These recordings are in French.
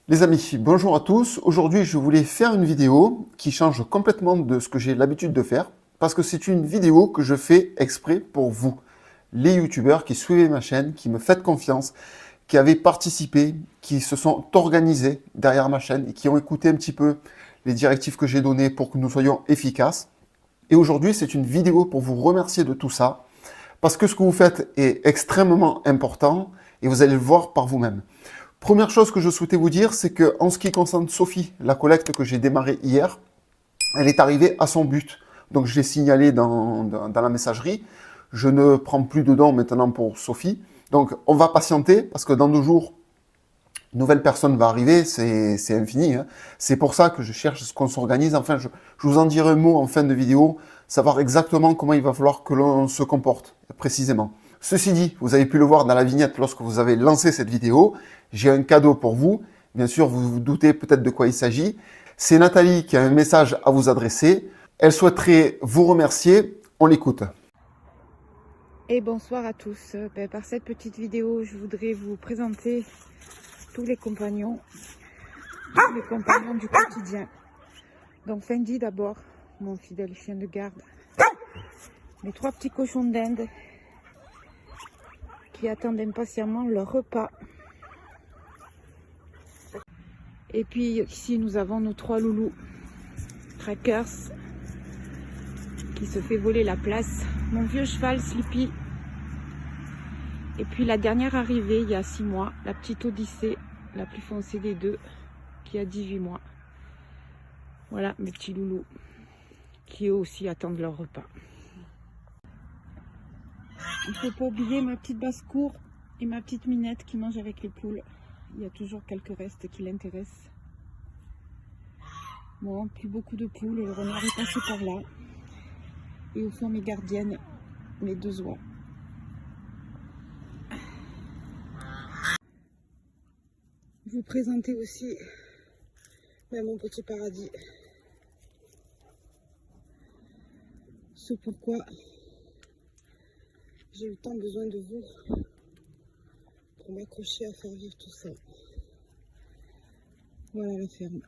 Les amis, bonjour à tous. Aujourd'hui, je voulais faire une vidéo qui change complètement de ce que j'ai l'habitude de faire parce que c'est une vidéo que je fais exprès pour vous, les youtubeurs qui suivez ma chaîne, qui me faites confiance, qui avaient participé, qui se sont organisés derrière ma chaîne et qui ont écouté un petit peu les directives que j'ai données pour que nous soyons efficaces. Et aujourd'hui, c'est une vidéo pour vous remercier de tout ça parce que ce que vous faites est extrêmement important et vous allez le voir par vous-même. Première chose que je souhaitais vous dire, c'est que en ce qui concerne Sophie, la collecte que j'ai démarrée hier, elle est arrivée à son but. Donc je l'ai signalé dans la messagerie. Je ne prends plus de dons maintenant pour Sophie. Donc on va patienter parce que dans 2 jours, une nouvelle personne va arriver, c'est infini. Hein. C'est pour ça que je cherche ce qu'on s'organise. Enfin, je vous en dirai un mot en fin de vidéo, savoir exactement comment il va falloir que l'on se comporte précisément. Ceci dit, vous avez pu le voir dans la vignette lorsque vous avez lancé cette vidéo, j'ai un cadeau pour vous. Bien sûr, vous vous doutez peut-être de quoi il s'agit. C'est Nathalie qui a un message à vous adresser. Elle souhaiterait vous remercier. On l'écoute. Et bonsoir à tous. Par cette petite vidéo, je voudrais vous présenter tous les compagnons du quotidien. Donc Fendi d'abord, mon fidèle chien de garde. Mes 3 petits cochons d'Inde qui attendent impatiemment leur repas. Et puis ici nous avons nos 3 loulous. Crackers qui se fait voler la place. Mon vieux cheval Sleepy. Et puis la dernière arrivée il y a 6 mois, la petite Odyssée, la plus foncée des 2, qui a 18 mois. Voilà mes petits loulous qui eux aussi attendent leur repas. Il ne faut pas oublier ma petite basse-cour et ma petite Minette qui mange avec les poules. Il y a toujours quelques restes qui l'intéressent. Bon, plus beaucoup de poules, le renard est passé par là. Et au fond mes gardiennes, mes 2 oies. Vous présenter aussi mon petit paradis. Ce pourquoi j'ai eu tant besoin de vous pour m'accrocher à faire vivre tout ça. Voilà la ferme.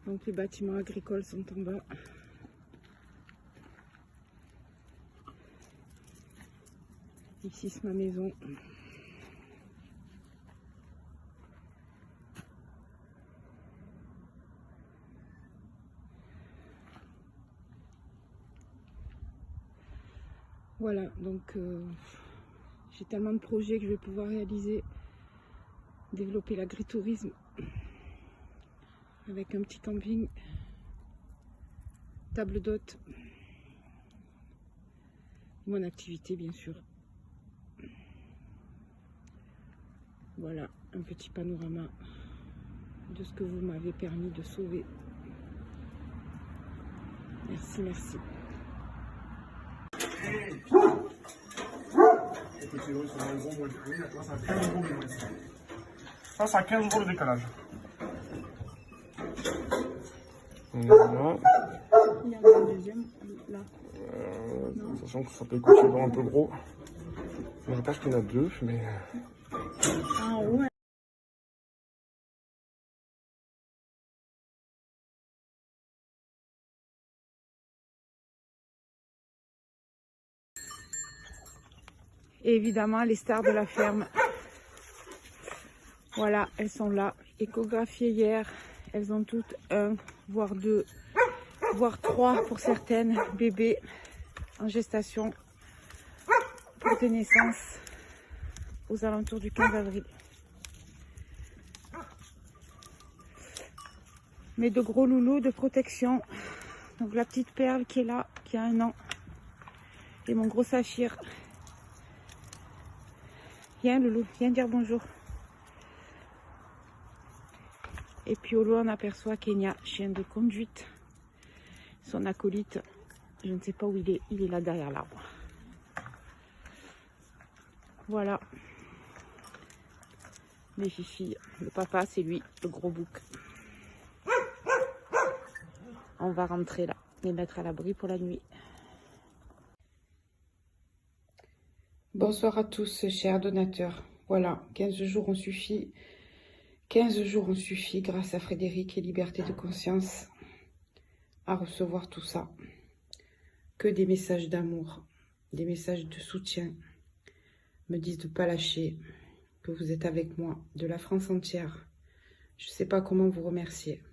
Donc les bâtiments agricoles sont en bas. Ici c'est ma maison. Voilà, donc j'ai tellement de projets que je vais pouvoir réaliser. Développer l'agritourisme avec un petit camping, table d'hôte, mon activité bien sûr. Voilà un petit panorama de ce que vous m'avez permis de sauver. Merci, merci. Ça, ça a 15 euros le décalage. Voilà. Il y en a un deuxième là. Sachant que ça peut coûter un peu gros. Je pense qu'il y en a 2, mais... Ah ouais. Et évidemment les stars de la ferme. Voilà, elles sont là, échographiées hier. Elles ont toutes 1, voire 2, voire 3 pour certaines bébés en gestation pour des naissances aux alentours du 15 avril. Mais de gros loulous de protection. Donc la petite Perle qui est là, qui a 1 an. Et mon gros Saphir. Viens loulou, viens dire bonjour. Et puis au loin on aperçoit Kenya, chien de conduite. Son acolyte, je ne sais pas où il est là derrière l'arbre. Voilà. Les filles, le papa c'est lui, le gros bouc. En on va rentrer là, les mettre à l'abri pour la nuit. Bonsoir à tous, chers donateurs. Voilà, 15 jours ont suffi. 15 jours ont suffi, grâce à Frédéric et Liberté de Conscience, à recevoir tout ça. Que des messages d'amour, des messages de soutien, me disent de ne pas lâcher, que vous êtes avec moi, de la France entière. Je ne sais pas comment vous remercier.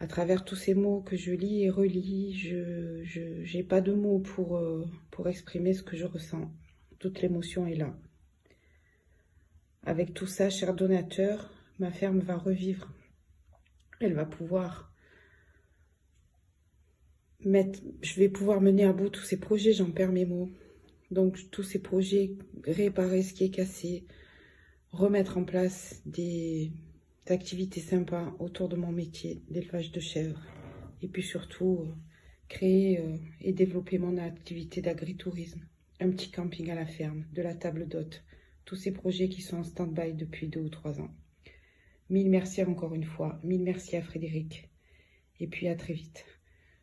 À travers tous ces mots que je lis et relis, je n'ai pas de mots pour exprimer ce que je ressens. Toute l'émotion est là. Avec tout ça, chers donateurs, ma ferme va revivre. Elle va pouvoir je vais pouvoir mener à bout tous ces projets, j'en perds mes mots. Donc tous ces projets, réparer ce qui est cassé, remettre en place des activités sympas autour de mon métier d'élevage de chèvres. Et puis surtout, créer et développer mon activité d'agritourisme. Un petit camping à la ferme, de la table d'hôte. Tous ces projets qui sont en stand-by depuis 2 ou 3 ans. Mille merci encore une fois. Mille merci à Frédéric. Et puis à très vite.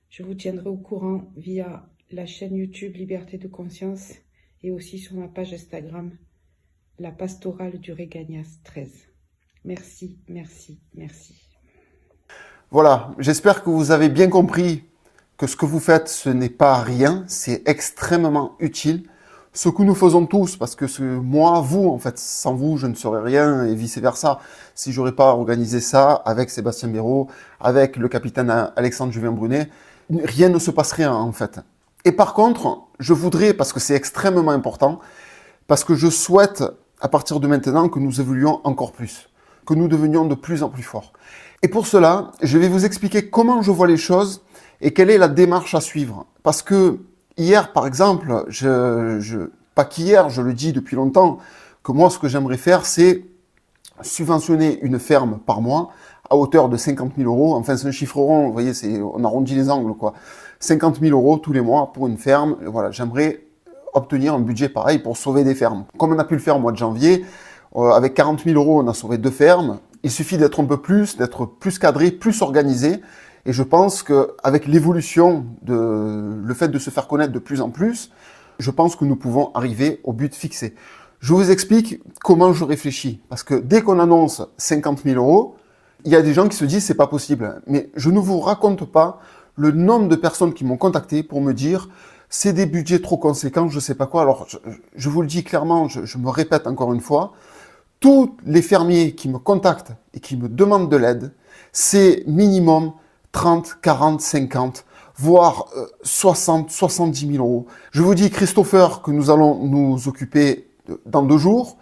Je vous tiendrai au courant via la chaîne YouTube Liberté de Conscience et aussi sur ma page Instagram, la pastorale du Régagnas 13. Merci, merci, merci. Voilà, j'espère que vous avez bien compris que ce que vous faites, ce n'est pas rien, c'est extrêmement utile. Ce que nous faisons tous, parce que moi, vous, en fait, sans vous, je ne serais rien et vice-versa. Si j'aurais pas organisé ça avec Sébastien Béraud, avec le capitaine Alexandre Juvin-Brunet, rien ne se passerait en fait. Et par contre, je voudrais, parce que c'est extrêmement important, parce que je souhaite, à partir de maintenant, que nous évoluions encore plus, que nous devenions de plus en plus forts. Et pour cela, je vais vous expliquer comment je vois les choses et quelle est la démarche à suivre. Parce que hier, par exemple, pas qu'hier, je le dis depuis longtemps, que moi, ce que j'aimerais faire, c'est subventionner une ferme par mois à hauteur de 50 000 euros. Enfin, c'est un chiffre rond, vous voyez, on arrondit les angles, quoi. 50 000 euros tous les mois pour une ferme. Voilà, j'aimerais obtenir un budget pareil pour sauver des fermes. Comme on a pu le faire au mois de janvier, avec 40 000 euros, on a sauvé 2 fermes. Il suffit d'être un peu plus, d'être plus cadré, plus organisé. Et je pense qu'avec l'évolution, le fait de se faire connaître de plus en plus, je pense que nous pouvons arriver au but fixé. Je vous explique comment je réfléchis. Parce que dès qu'on annonce 50 000 euros, il y a des gens qui se disent c'est pas possible. Mais je ne vous raconte pas le nombre de personnes qui m'ont contacté pour me dire c'est des budgets trop conséquents, je sais pas quoi. Alors, je vous le dis clairement, je me répète encore une fois, tous les fermiers qui me contactent et qui me demandent de l'aide, c'est minimum 30, 40, 50, voire 60, 70 000 euros. Je vous dis, Christopher, que nous allons nous occuper dans 2 jours,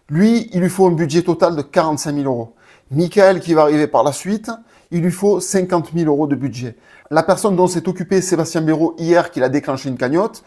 lui, il lui faut un budget total de 45 000 euros. Michael, qui va arriver par la suite, il lui faut 50 000 euros de budget. La personne dont s'est occupé Sébastien Béraud hier, qu'il a déclenché une cagnotte,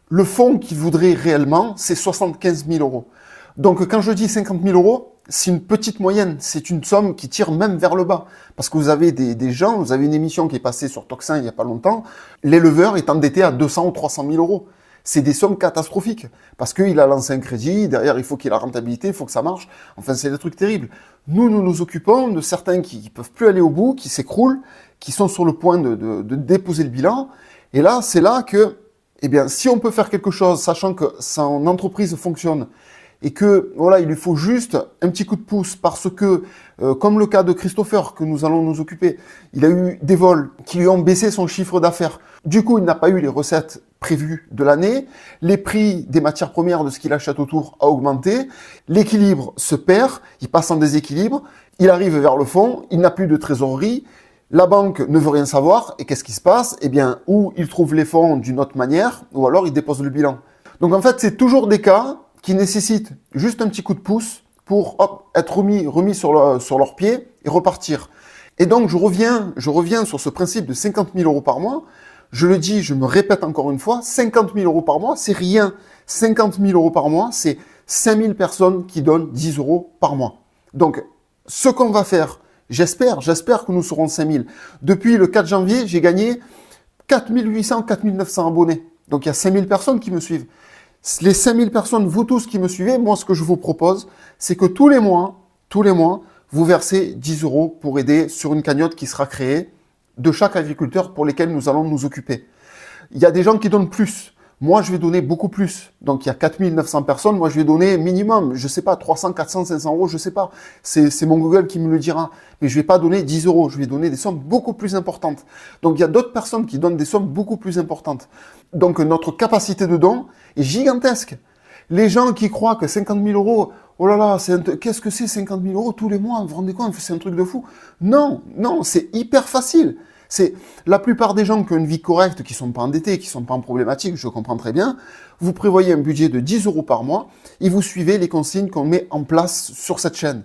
le fonds qu'il voudrait réellement, c'est 75 000 euros. Donc, quand je dis 50 000 euros, c'est une petite moyenne. C'est une somme qui tire même vers le bas. Parce que vous avez des gens, vous avez une émission qui est passée sur Toxin il n'y a pas longtemps, l'éleveur est endetté à 200 ou 300 000 euros. C'est des sommes catastrophiques. Parce qu'il a lancé un crédit, derrière il faut qu'il y ait la rentabilité, il faut que ça marche. Enfin, c'est des trucs terribles. Nous nous occupons de certains qui ne peuvent plus aller au bout, qui s'écroulent, qui sont sur le point de déposer le bilan. Et là, c'est là que, eh bien, si on peut faire quelque chose, sachant que son entreprise fonctionne, et que, voilà, il lui faut juste un petit coup de pouce parce que, comme le cas de Christopher que nous allons nous occuper, il a eu des vols qui lui ont baissé son chiffre d'affaires. Du coup, il n'a pas eu les recettes prévues de l'année. Les prix des matières premières de ce qu'il achète autour a augmenté. L'équilibre se perd. Il passe en déséquilibre. Il arrive vers le fond. Il n'a plus de trésorerie. La banque ne veut rien savoir. Et qu'est-ce qui se passe? Eh bien, ou il trouve les fonds d'une autre manière, ou alors il dépose le bilan. Donc, en fait, c'est toujours des cas qui nécessitent juste un petit coup de pouce pour être remis sur leurs pieds et repartir. Et donc, je reviens sur ce principe de 50 000 euros par mois. Je le dis, je me répète encore une fois, 50 000 euros par mois, c'est rien. 50 000 euros par mois, c'est 5 000 personnes qui donnent 10 euros par mois. Donc, ce qu'on va faire, j'espère que nous serons 5 000. Depuis le 4 janvier, j'ai gagné 4 800, 4 900 abonnés. Donc, il y a 5 000 personnes qui me suivent. Les 5 000 personnes, vous tous qui me suivez, moi, ce que je vous propose, c'est que tous les mois, vous versez 10 euros pour aider sur une cagnotte qui sera créée de chaque agriculteur pour lesquels nous allons nous occuper. Il y a des gens qui donnent plus. Moi, je vais donner beaucoup plus. Donc, il y a 4900 personnes. Moi, je vais donner minimum, je sais pas, 300, 400, 500 euros, je sais pas. C'est mon Google qui me le dira. Mais je vais pas donner 10 euros. Je vais donner des sommes beaucoup plus importantes. Donc, il y a d'autres personnes qui donnent des sommes beaucoup plus importantes. Donc, notre capacité de don est gigantesque. Les gens qui croient que 50 000 euros, oh là là, qu'est-ce que c'est 50 000 euros tous les mois? Vous vous rendez compte? C'est un truc de fou. Non, non, c'est hyper facile. C'est la plupart des gens qui ont une vie correcte, qui ne sont pas endettés, qui ne sont pas en problématique, je comprends très bien. Vous prévoyez un budget de 10 euros par mois et vous suivez les consignes qu'on met en place sur cette chaîne.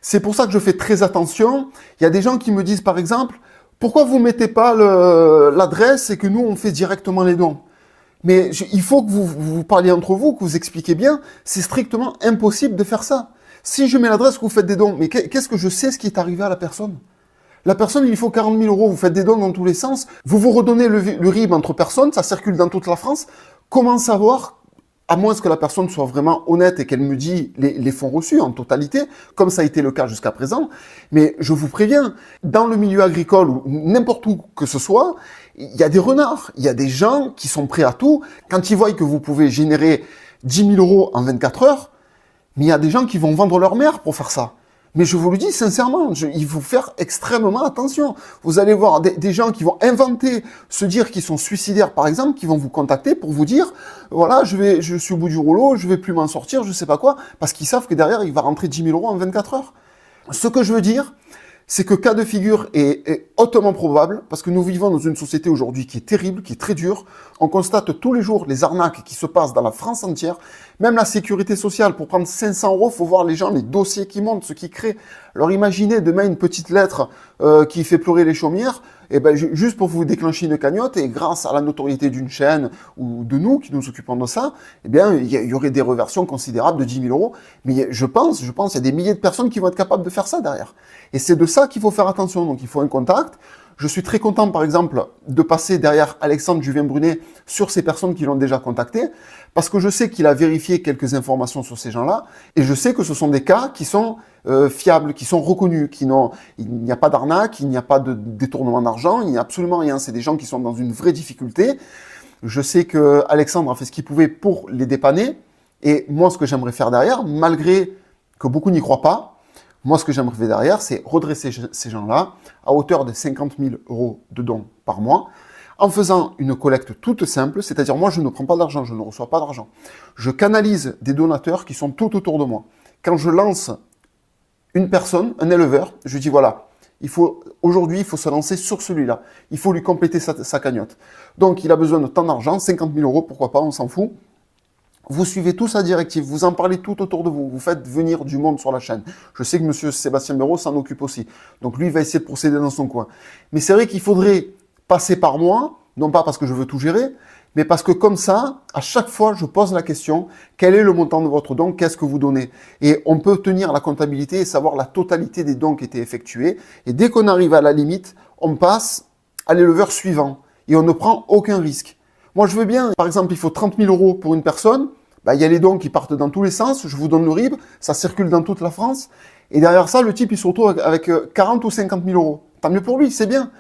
C'est pour ça que je fais très attention. Il y a des gens qui me disent par exemple, pourquoi vous ne mettez pas l'adresse et que nous on fait directement les dons? Mais il faut que vous parliez entre vous, que vous expliquiez bien, c'est strictement impossible de faire ça. Si je mets l'adresse, que vous faites des dons, mais qu'est-ce que je sais ce qui est arrivé à la personne? La personne, il faut 40 000 euros, vous faites des dons dans tous les sens, vous vous redonnez le RIB entre personnes, ça circule dans toute la France. Comment savoir, à moins que la personne soit vraiment honnête et qu'elle me dise les fonds reçus en totalité, comme ça a été le cas jusqu'à présent. Mais je vous préviens, dans le milieu agricole ou n'importe où que ce soit, il y a des renards, il y a des gens qui sont prêts à tout. Quand ils voient que vous pouvez générer 10 000 euros en 24 heures, mais il y a des gens qui vont vendre leur mère pour faire ça. Mais je vous le dis sincèrement, il faut faire extrêmement attention. Vous allez voir des gens qui vont inventer, se dire qu'ils sont suicidaires par exemple, qui vont vous contacter pour vous dire, voilà, je suis au bout du rouleau, je vais plus m'en sortir, je sais pas quoi, parce qu'ils savent que derrière, il va rentrer 10 000 euros en 24 heures. Ce que je veux dire, c'est que cas de figure est hautement probable, parce que nous vivons dans une société aujourd'hui qui est terrible, qui est très dure. On constate tous les jours les arnaques qui se passent dans la France entière. Même la sécurité sociale, pour prendre 500 euros, faut voir les gens, les dossiers qui montent, ce qui créent. Alors imaginez demain une petite lettre qui fait pleurer les chaumières, et ben juste pour vous déclencher une cagnotte, et grâce à la notoriété d'une chaîne ou de nous qui nous occupons de ça, eh bien il y aurait des reversions considérables de 10 000 euros. Mais je pense, il y a des milliers de personnes qui vont être capables de faire ça derrière. Et c'est de ça qu'il faut faire attention. Donc il faut un contact. Je suis très content, par exemple, de passer derrière Alexandre Juvin-Brunet sur ces personnes qui l'ont déjà contacté, parce que je sais qu'il a vérifié quelques informations sur ces gens-là, et je sais que ce sont des cas qui sont fiables, qui sont reconnus, il n'y a pas d'arnaque, il n'y a pas de détournement d'argent, il n'y a absolument rien. C'est des gens qui sont dans une vraie difficulté. Je sais que Alexandre a fait ce qu'il pouvait pour les dépanner, et moi, ce que j'aimerais faire derrière, malgré que beaucoup n'y croient pas, moi, ce que j'aimerais faire derrière, c'est redresser ces gens-là à hauteur de 50 000 euros de dons par mois, en faisant une collecte toute simple, c'est-à-dire moi, je ne prends pas d'argent, je ne reçois pas d'argent. Je canalise des donateurs qui sont tout autour de moi. Quand je lance une personne, un éleveur, je dis voilà, aujourd'hui, il faut se lancer sur celui-là. Il faut lui compléter sa cagnotte. Donc, il a besoin de tant d'argent, 50 000 euros, pourquoi pas, on s'en fout. Vous suivez tout sa directive, vous en parlez tout autour de vous, vous faites venir du monde sur la chaîne. Je sais que monsieur Sébastien Béraud s'en occupe aussi. Donc lui, il va essayer de procéder dans son coin. Mais c'est vrai qu'il faudrait passer par moi, non pas parce que je veux tout gérer, mais parce que comme ça, à chaque fois, je pose la question, quel est le montant de votre don, qu'est-ce que vous donnez? Et on peut tenir la comptabilité et savoir la totalité des dons qui étaient effectués. Et dès qu'on arrive à la limite, on passe à l'éleveur suivant. Et on ne prend aucun risque. Moi, je veux bien, par exemple, il faut 30 000 euros pour une personne. Il y a les dons qui partent dans tous les sens, je vous donne le RIB, ça circule dans toute la France, et derrière ça, le type, il se retrouve avec 40 ou 50 000 euros. Tant mieux pour lui, c'est bien.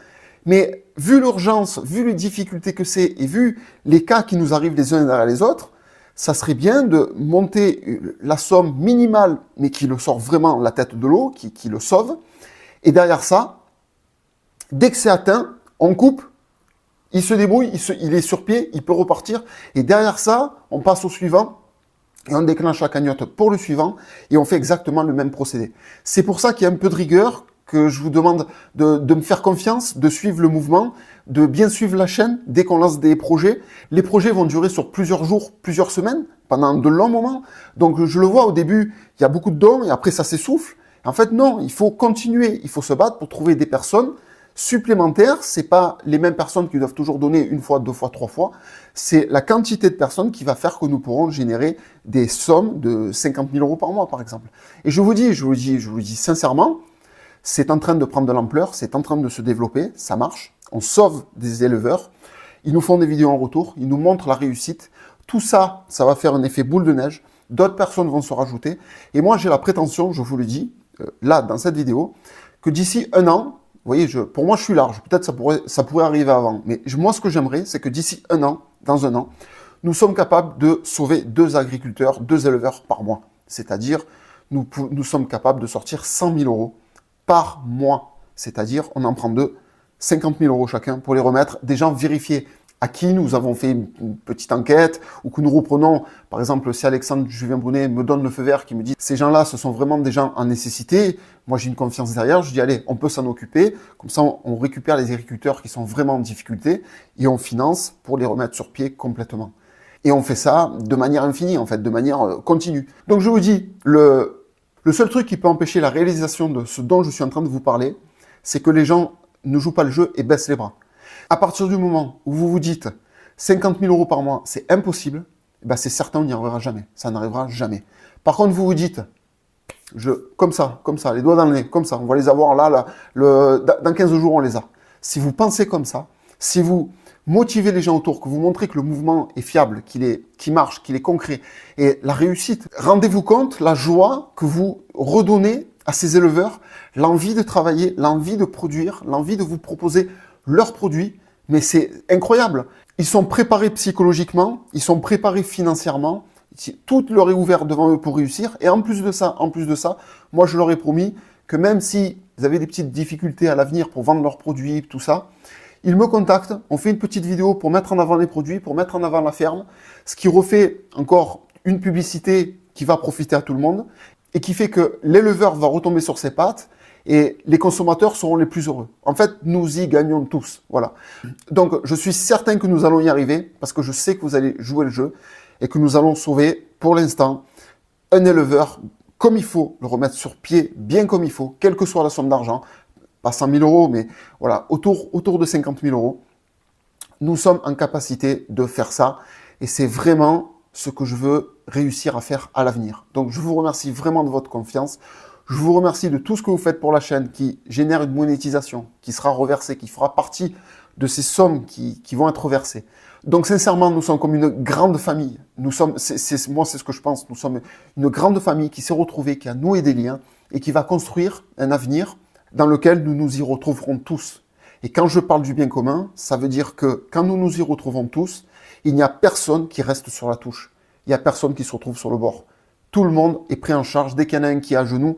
Mais vu l'urgence, vu les difficultés que c'est, et vu les cas qui nous arrivent les uns derrière les autres, ça serait bien de monter la somme minimale, mais qui le sort vraiment la tête de l'eau, qui le sauve, et derrière ça, dès que c'est atteint, on coupe, il se débrouille, il est sur pied, il peut repartir. Et derrière ça, on passe au suivant et on déclenche la cagnotte pour le suivant et on fait exactement le même procédé. C'est pour ça qu'il y a un peu de rigueur, que je vous demande de me faire confiance, de suivre le mouvement, de bien suivre la chaîne dès qu'on lance des projets. Les projets vont durer sur plusieurs jours, plusieurs semaines, pendant de longs moments. Donc je le vois au début, il y a beaucoup de dons et après ça s'essouffle. En fait, non, il faut continuer, il faut se battre pour trouver des personnes supplémentaires. C'est pas les mêmes personnes qui doivent toujours donner une fois, deux fois, trois fois. C'est la quantité de personnes qui va faire que nous pourrons générer des sommes de 50 000 euros par mois, par exemple. Et je vous dis sincèrement, c'est en train de prendre de l'ampleur, c'est en train de se développer, ça marche. On sauve des éleveurs. Ils nous font des vidéos en retour, ils nous montrent la réussite. Tout ça, ça va faire un effet boule de neige. D'autres personnes vont se rajouter. Et moi, j'ai la prétention, je vous le dis, là, dans cette vidéo, que d'ici un an, voyez, pour moi, je suis large. Peut-être ça pourrait arriver avant. Mais moi, ce que j'aimerais, c'est que d'ici dans un an, nous sommes capables de sauver 2 agriculteurs, 2 éleveurs par mois. C'est-à-dire, nous sommes capables de sortir 100 000 euros par mois. C'est-à-dire, on en prend 2, 50 000 euros chacun pour les remettre. Des gens vérifiés à qui nous avons fait une petite enquête ou que nous reprenons. Par exemple, si Alexandre Juvin-Brunet me donne le feu vert, qui me dit ces gens-là, ce sont vraiment des gens en nécessité. Moi, j'ai une confiance derrière. Je dis, allez, on peut s'en occuper. Comme ça, on récupère les agriculteurs qui sont vraiment en difficulté et on finance pour les remettre sur pied complètement. Et on fait ça de manière infinie, en fait, de manière continue. Donc, je vous dis, le seul truc qui peut empêcher la réalisation de ce dont je suis en train de vous parler, c'est que les gens ne jouent pas le jeu et baissent les bras. À partir du moment où vous vous dites 50 000 euros par mois, c'est impossible, ben c'est certain, on n'y arrivera jamais. Ça n'arrivera jamais. Par contre, vous vous dites, comme ça, les doigts dans le nez, comme ça, on va les avoir là, dans 15 jours, on les a. Si vous pensez comme ça, si vous motivez les gens autour, que vous montrez que le mouvement est fiable, qu'il marche, qu'il est concret, et la réussite, rendez-vous compte la joie que vous redonnez à ces éleveurs, l'envie de travailler, l'envie de produire, l'envie de vous proposer leurs produits, mais c'est incroyable. Ils sont préparés psychologiquement, ils sont préparés financièrement, tout leur est ouvert devant eux pour réussir. Et en plus de ça, moi je leur ai promis que même si ils avaient des petites difficultés à l'avenir pour vendre leurs produits, tout ça, ils me contactent, on fait une petite vidéo pour mettre en avant les produits, pour mettre en avant la ferme, ce qui refait encore une publicité qui va profiter à tout le monde et qui fait que l'éleveur va retomber sur ses pattes et les consommateurs seront les plus heureux. En fait, nous y gagnons tous. Voilà. Donc, je suis certain que nous allons y arriver parce que je sais que vous allez jouer le jeu et que nous allons sauver, pour l'instant, un éleveur comme il faut, le remettre sur pied bien comme il faut, quelle que soit la somme d'argent, pas 100 000 euros, mais voilà, autour de 50 000 euros. Nous sommes en capacité de faire ça et c'est vraiment ce que je veux réussir à faire à l'avenir. Donc, je vous remercie vraiment de votre confiance. Je vous remercie de tout ce que vous faites pour la chaîne qui génère une monétisation, qui sera reversée, qui fera partie de ces sommes qui vont être versées. Donc sincèrement, nous sommes comme une grande famille. Moi, c'est ce que je pense. Nous sommes une grande famille qui s'est retrouvée, qui a noué des liens et qui va construire un avenir dans lequel nous nous y retrouverons tous. Et quand je parle du bien commun, ça veut dire que quand nous nous y retrouvons tous, il n'y a personne qui reste sur la touche. Il n'y a personne qui se retrouve sur le bord. Tout le monde est pris en charge. Dès qu'il y en a un qui est à genoux,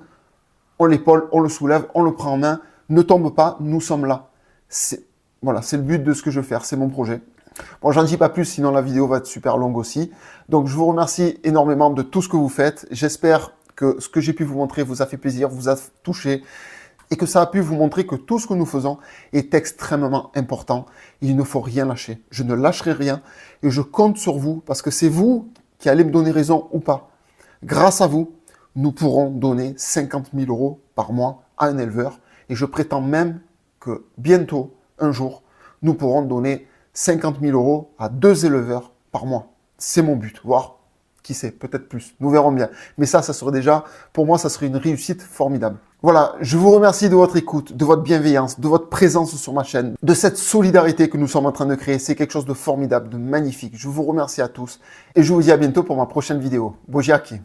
on l'épaule, on le soulève, on le prend en main, ne tombe pas, nous sommes là. Voilà, c'est le but de ce que je veux faire, c'est mon projet. Bon, j'en dis pas plus, sinon la vidéo va être super longue aussi. Donc, je vous remercie énormément de tout ce que vous faites. J'espère que ce que j'ai pu vous montrer vous a fait plaisir, vous a touché et que ça a pu vous montrer que tout ce que nous faisons est extrêmement important. Il ne faut rien lâcher. Je ne lâcherai rien et je compte sur vous parce que c'est vous qui allez me donner raison ou pas. Grâce à vous, nous pourrons donner 50 000 euros par mois à un éleveur. Et je prétends même que bientôt, un jour, nous pourrons donner 50 000 euros à 2 éleveurs par mois. C'est mon but, voire, qui sait, peut-être plus. Nous verrons bien. Mais ça serait déjà, pour moi, ça serait une réussite formidable. Voilà, je vous remercie de votre écoute, de votre bienveillance, de votre présence sur ma chaîne, de cette solidarité que nous sommes en train de créer. C'est quelque chose de formidable, de magnifique. Je vous remercie à tous et je vous dis à bientôt pour ma prochaine vidéo. Bogiaki.